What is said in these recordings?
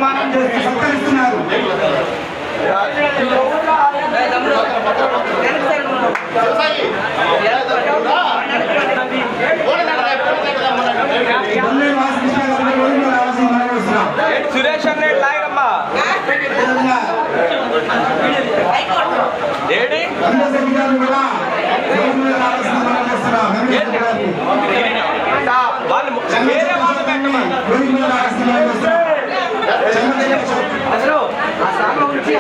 సన్మానం చేసి సత్కరిస్తున్నారు. సురేష్ అన్న లాగమ్మా వాళ్ళు వేరే వాళ్ళు పెట్టమా అసలు ఆ సాంగ్ నుంచి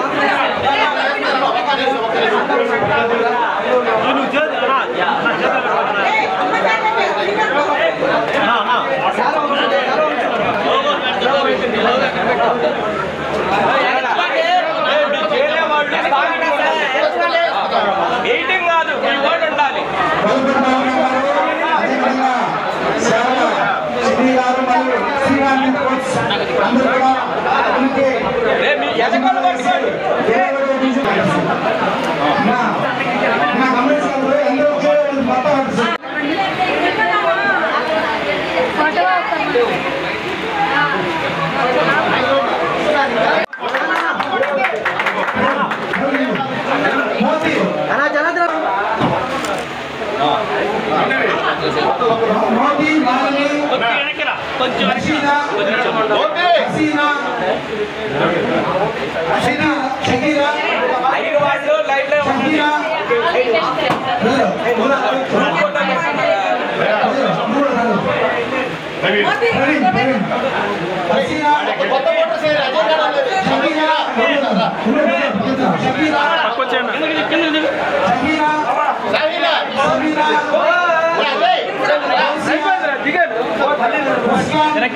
మీటింగ్ కాదు ఉండాలి.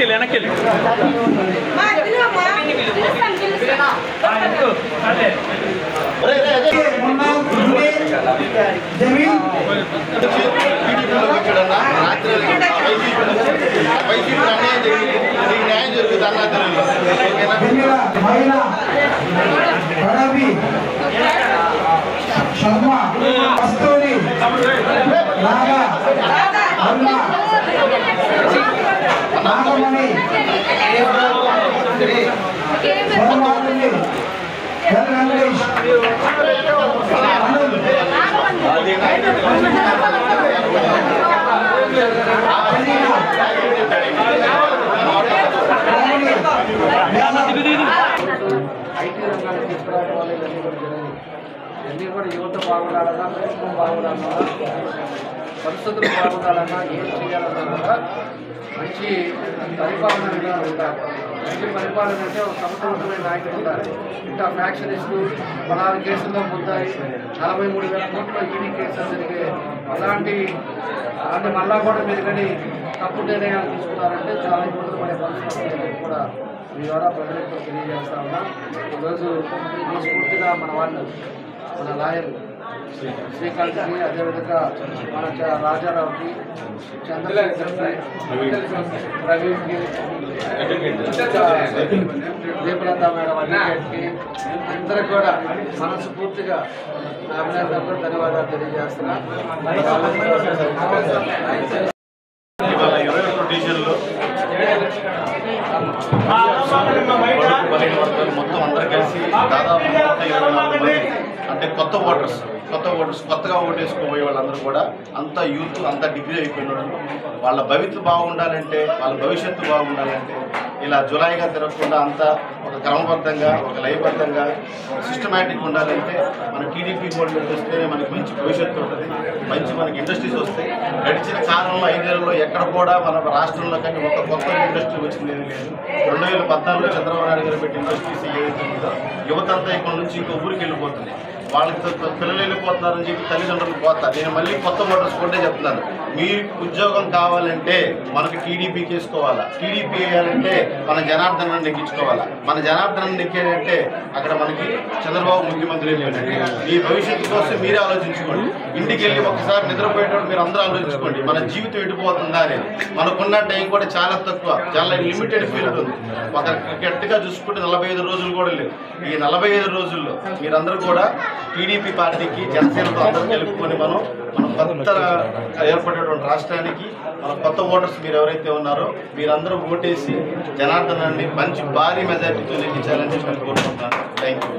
వెనక్కి న్యాయం ఇవన్నీ కూడా యువత బాగుండాలన్నా ప్రభుత్వం బాగుండాలన్నా పరిస్థితులు బాగుండాలన్నా ఏం చేయాలన్నా కూడా మంచి పరిపాలన విధానం ఉండాలి. మంచి పరిపాలన అంటే ఒక సమర్థవంతమైన నాయకుడు ఉండాలి. ఇంకా ఫ్యాక్షనిస్టు 16 కేసుల్లో ముద్దాయి 43,000 కోట్ల ఈడీ కేసులు జరిగే అలాంటి మళ్ళా కూడా మీరు కానీ తప్పు నిర్ణయాలు తీసుకున్నారంటే చాలా ఇబ్బందులు పడే పరిస్థితులు కూడా మీ ద్వారా ప్రజలకు తెలియజేస్తా ఉన్నా. ఈరోజు ఈ స్ఫూర్తిగా మన వాళ్ళు మన లాయర్ శ్రీకాంత్కి, అదేవిధంగా మన రాజారావుకి, చంద్రశేఖర్కి, ప్రవీణ్కి, దీపలత మేడం అడ్వకేట్కి అందరికి కూడా మనస్ఫూర్తిగా అభినందనలు ధన్యవాదాలు తెలియజేస్తున్నా. 21 డివిజన్లో మొత్తం అందరూ కలిసి దాదాపు 124 మంది అంటే కొత్త ఓటర్స్ కొత్తగా ఓటేసుకోబోయే వాళ్ళందరూ కూడా అంత యూత్ అంత డిగ్రీ అయిపోయిన వాళ్ళు వాళ్ళ భవిష్యత్తు బాగుండాలంటే వాళ్ళ భవిష్యత్తు బాగుండాలంటే ఇలా జులైగా తిరగకుండా అంతా ఒక క్రమబద్ధంగా ఒక లయబద్ధంగా సిస్టమేటిక్ ఉండాలంటే మన టీడీపీ గవర్నమెంట్ వస్తే మనకి మంచి భవిష్యత్తు ఉంటుంది, మంచి మనకి ఇండస్ట్రీస్ వస్తాయి. గడిచిన కాలంలో 5 నెలల్లో ఎక్కడ కూడా మన రాష్ట్రంలో కానీ ఒక కొత్త ఇండస్ట్రీ వచ్చింది ఏమీ లేదు. 2014లో చంద్రబాబు నాయుడు గారు పెట్టి ఇండస్ట్రీస్ ఏదైతే ఉందో యువత అంతా ఇక్కడ నుంచి ఇంకో ఊరికి వెళ్ళిపోతుంది. వాళ్ళకి పిల్లలు వెళ్ళిపోతున్నారని చెప్పి తల్లిదండ్రులు పోతారు. నేను మళ్ళీ కొత్త ఓటర్స్ కూడా చెప్తున్నాను, మీకు ఉద్యోగం కావాలంటే మనకు టీడీపీకి వేసుకోవాలా, టీడీపీ వేయాలంటే మన జనార్దనాన్ని నెగ్గించుకోవాలా, మన జనార్దనాన్ని నెక్కేదంటే అక్కడ మనకి చంద్రబాబు ముఖ్యమంత్రి అయిపోయినట్టు. మీ భవిష్యత్తు కోసం మీరే ఆలోచించుకోండి. ఇంటికి వెళ్ళి ఒకసారి నిద్రపోయేటప్పుడు మీరు అందరూ ఆలోచించుకోండి, మన జీవితం ఎటుపోతుందా అనేది. మనకున్న టైం కూడా చాలా తక్కువ, చాలా లిమిటెడ్ పీరియడ్ ఉంది. ఒక గట్టిగా చూసుకుంటే 45 రోజులు కూడా లేవు. ఈ 45 రోజుల్లో మీరందరూ కూడా టీడీపీ పార్టీకి జనసేనతో అందరూ కలుపుకొని మనం కొత్త ఏర్పడేటువంటి రాష్ట్రానికి మన కొత్త ఓటర్స్ మీరు ఎవరైతే ఉన్నారో మీరందరూ ఓటేసి జనార్దనాన్ని మంచి భారీ మెజారిటీతో లెక్కించాలని చెప్పి కోరుకుంటున్నాను. Thank you.